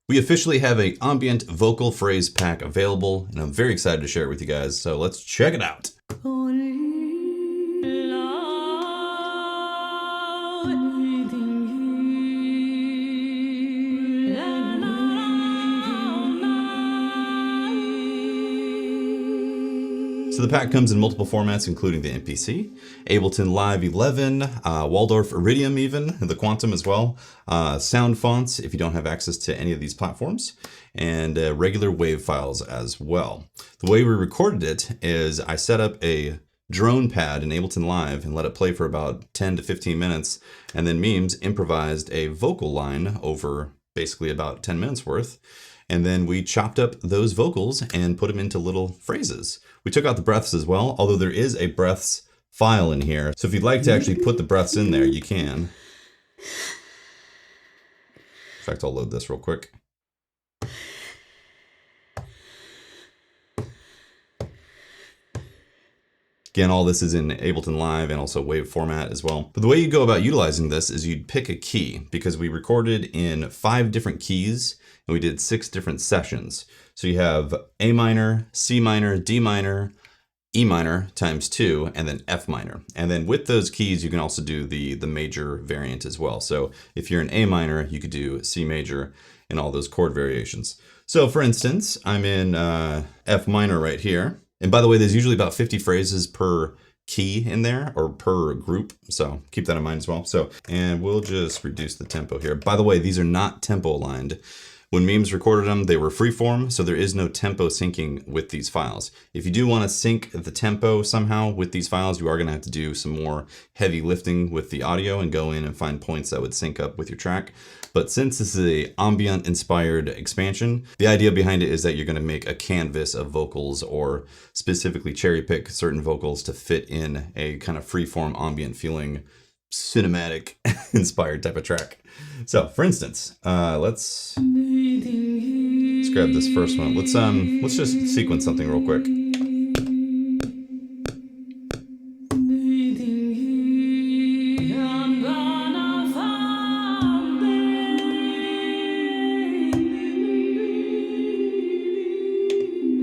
We officially have a ambient vocal phrase pack available, and I'm very excited to share it with you guys, so let's check it out. So the pack comes in multiple formats, including the MPC, Ableton Live 11, Waldor, Iridium even, the Quantum as well, sound fonts if you don't have access to any of these platforms, and regular wave files as well. The way we recorded it is I set up a drone pad in Ableton Live and let it play for about 10 to 15 minutes, and then Meems improvised a vocal line over basically about 10 minutes worth. And then we chopped up those vocals and put them into little phrases. We took out the breaths as well, although there is a breaths file in here. So if you'd like to actually put the breaths in there, you can. In fact, I'll load this real quick. Again, all this is in Ableton Live and also wave format as well. But the way you go about utilizing this is you'd pick a key, because we recorded in 5 different keys and we did 6 different sessions. So you have A minor, C minor, D minor, E minor times 2, and then F minor. And then with those keys, you can also do the major variant as well. So if you're in A minor, you could do C major and all those chord variations. So for instance, I'm in F minor right here. And by the way, there's usually about 50 phrases per key in there, or per group. So keep that in mind as well. So, and we'll just reduce the tempo here. By the way, these are not tempo aligned. When Meems recorded them, they were freeform, so there is no tempo syncing with these files. If you do want to sync the tempo somehow with these files, you are going to have to do some more heavy lifting with the audio and go in and find points that would sync up with your track. But since this is a ambient inspired expansion, the idea behind it is that you're going to make a canvas of vocals, or specifically cherry pick certain vocals to fit in a kind of freeform ambient feeling cinematic inspired type of track. So for instance, let's grab this first one. Let's just sequence something real quick.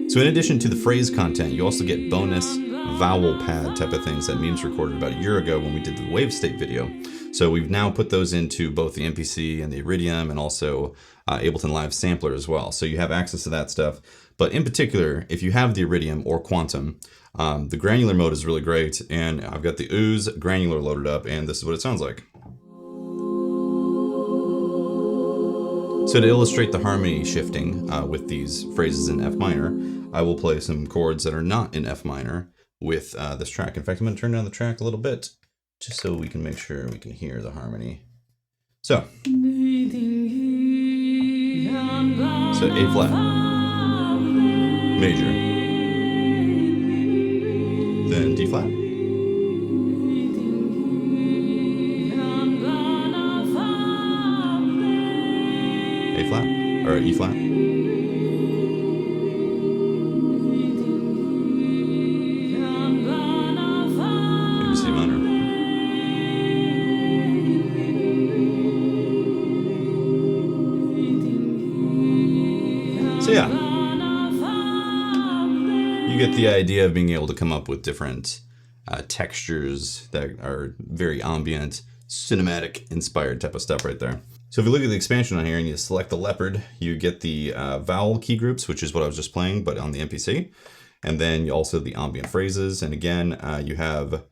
So in addition to the phrase content, you also get bonus vowel pad type of things that Meems recorded about a year ago when we did the wave state video. So we've now put those into both the MPC and the Iridium, and also Ableton Live Sampler as well. So you have access to that stuff. But in particular, if you have the Iridium or Quantum, the granular mode is really great. And I've got the Ooze granular loaded up, and this is what it sounds like. So to illustrate the harmony shifting with these phrases in F minor, I will play some chords that are not in F minor with this track. In fact, I'm going to turn down the track a little bit, just so we can make sure we can hear the harmony. So A flat, major, then D flat, A flat, or E flat, maybe C minor. So yeah, you get the idea of being able to come up with different textures that are very ambient, cinematic inspired type of stuff right there. So if you look at the expansion on here and you select the leopard, you get the vowel key groups, which is what I was just playing, but on the MPC. And then you also the ambient phrases. And again, you have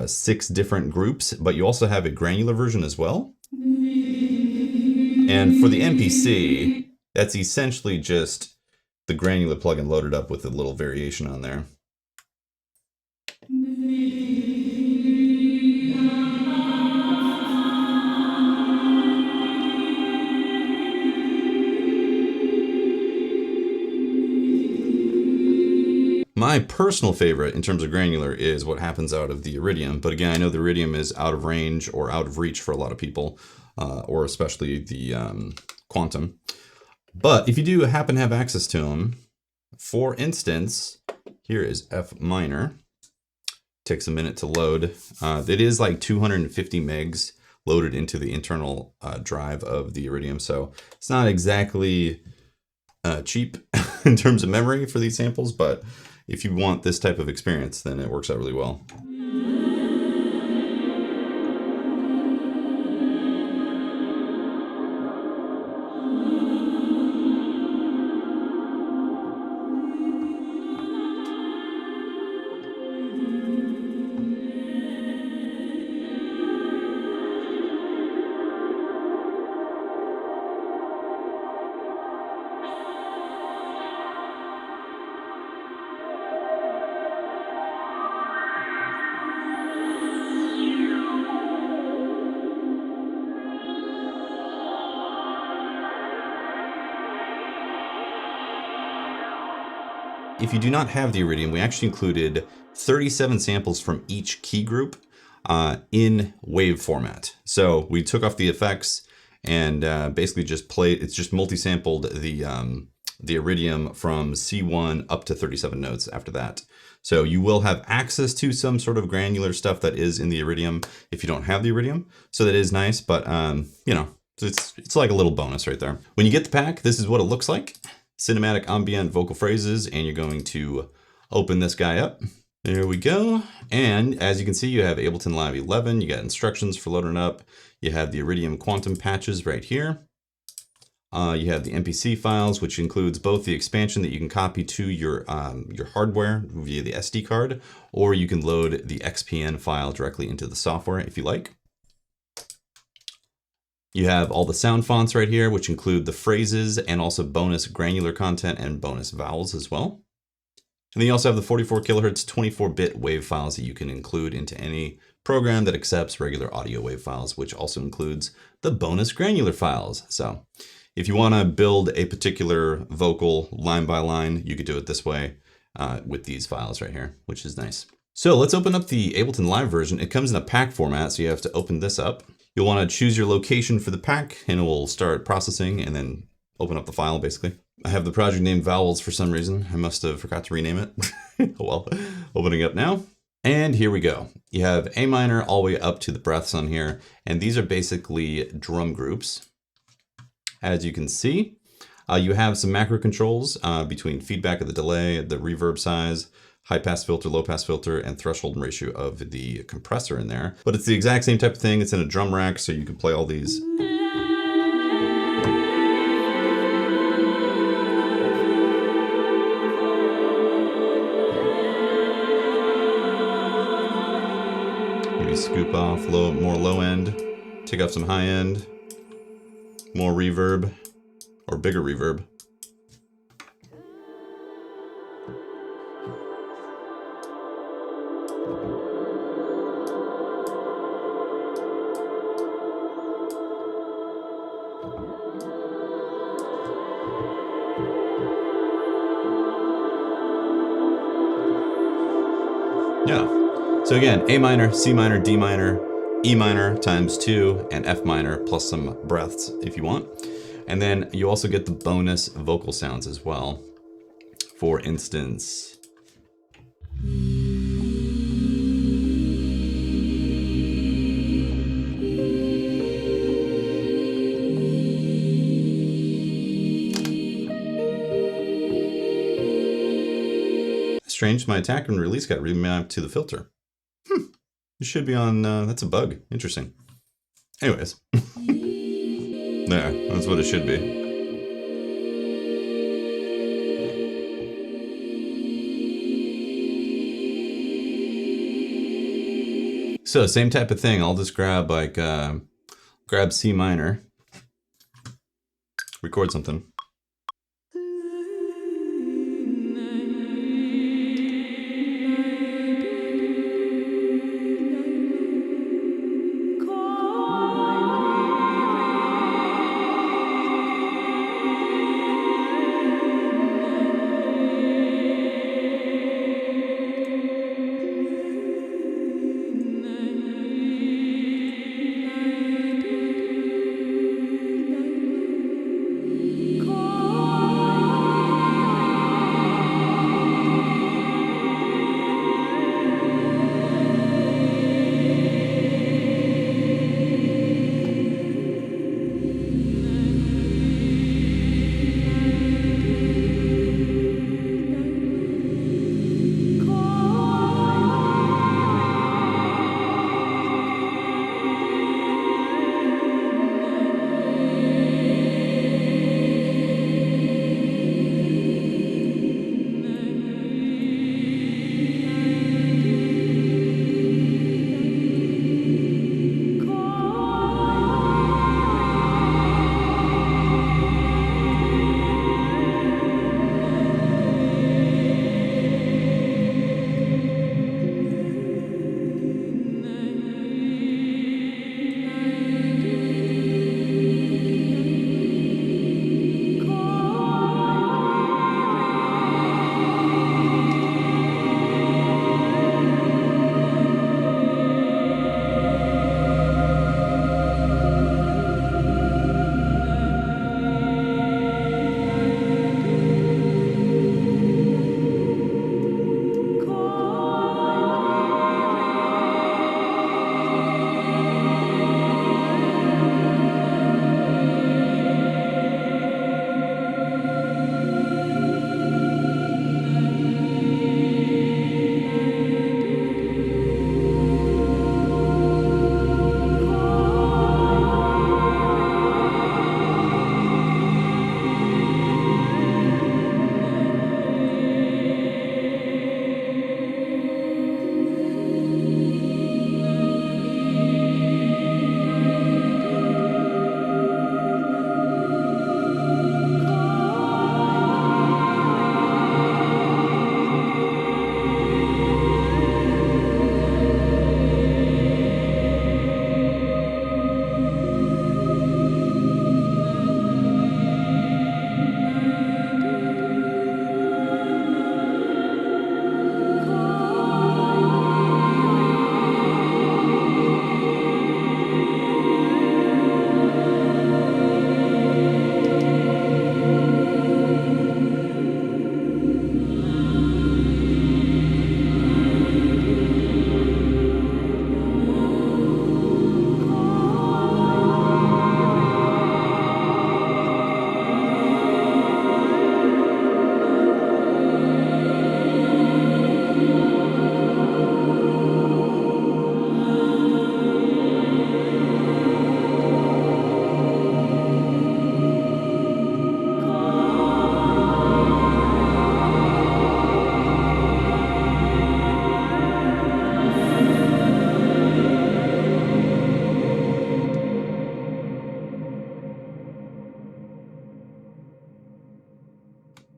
6 different groups, but you also have a granular version as well. And for the MPC, that's essentially just the granular plugin loaded up with a little variation on there. My personal favorite in terms of granular is what happens out of the Iridium. But again, I know the Iridium is out of range or out of reach for a lot of people, or especially the Quantum. But if you do happen to have access to them, for instance, here is F minor. Takes a minute to load. It is like 250 megs loaded into the internal drive of the Iridium. So it's not exactly cheap in terms of memory for these samples, but if you want this type of experience, then it works out really well. If you do not have the Iridium, we actually included 37 samples from each key group in wave format. So we took off the effects and basically just played, it's just multi-sampled the Iridium from C1 up to 37 notes after that. So you will have access to some sort of granular stuff that is in the Iridium if you don't have the Iridium. So that is nice, but you know, it's like a little bonus right there. When you get the pack, this is what it looks like. Cinematic ambient vocal phrases, and you're going to open this guy up. There we go. And as you can see, you have Ableton Live 11. You got instructions for loading up. You have the Iridium quantum patches right here. You have the MPC files, which includes both the expansion that you can copy to your hardware via the SD card, or you can load the XPN file directly into the software if you like. You have all the sound fonts right here, which include the phrases and also bonus granular content and bonus vowels as well. And then you also have the 44 kilohertz 24-bit wave files that you can include into any program that accepts regular audio wave files, which also includes the bonus granular files. So if you want to build a particular vocal line by line, you could do it this way with these files right here, which is nice. So let's open up the Ableton Live version. It comes in a pack format, so you have to open this up. You'll want to choose your location for the pack, and it will start processing and then open up the file, basically. I have the project name Vowels for some reason. I must have forgot to rename it. Well, opening up now. And here we go. You have A minor all the way up to the breaths on here, and these are basically drum groups. As you can see, you have some macro controls between feedback of the delay, the reverb size, high pass filter, low pass filter, and threshold ratio of the compressor in there. But it's the exact same type of thing. It's in a drum rack, so you can play all these. Maybe scoop off more low end, take off some high end, more reverb, or bigger reverb. Yeah. So again, A minor, C minor, D minor, E minor times 2, and F minor plus some breaths if you want. And then you also get the bonus vocal sounds as well. For instance, strange, my attack and release got remapped to the filter. It should be on, that's a bug. Interesting. Anyways. There, that's what it should be. So same type of thing. I'll just grab like, grab C minor, record something.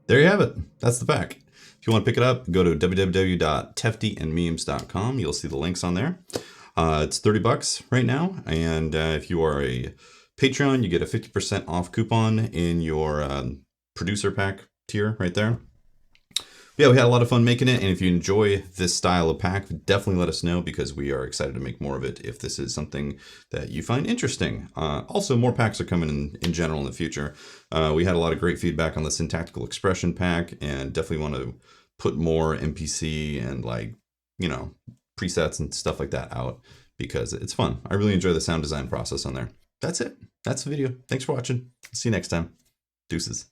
there you have it. That's the pack. If you want to pick it up, go to www.teftyandmemes.com. You'll see the links on there. It's $30 right now. And if you are a Patreon, you get a 50% off coupon in your producer pack tier right there. Yeah, we had a lot of fun making it, and if you enjoy this style of pack, definitely let us know, because we are excited to make more of it if this is something that you find interesting. Also, more packs are coming in general in the future. We had a lot of great feedback on the syntactical expression pack, and definitely want to put more MPC and, like, you know, presets and stuff like that out, because it's fun. I really enjoy the sound design process on there. That's it. That's the video. Thanks for watching. See you next time. Deuces.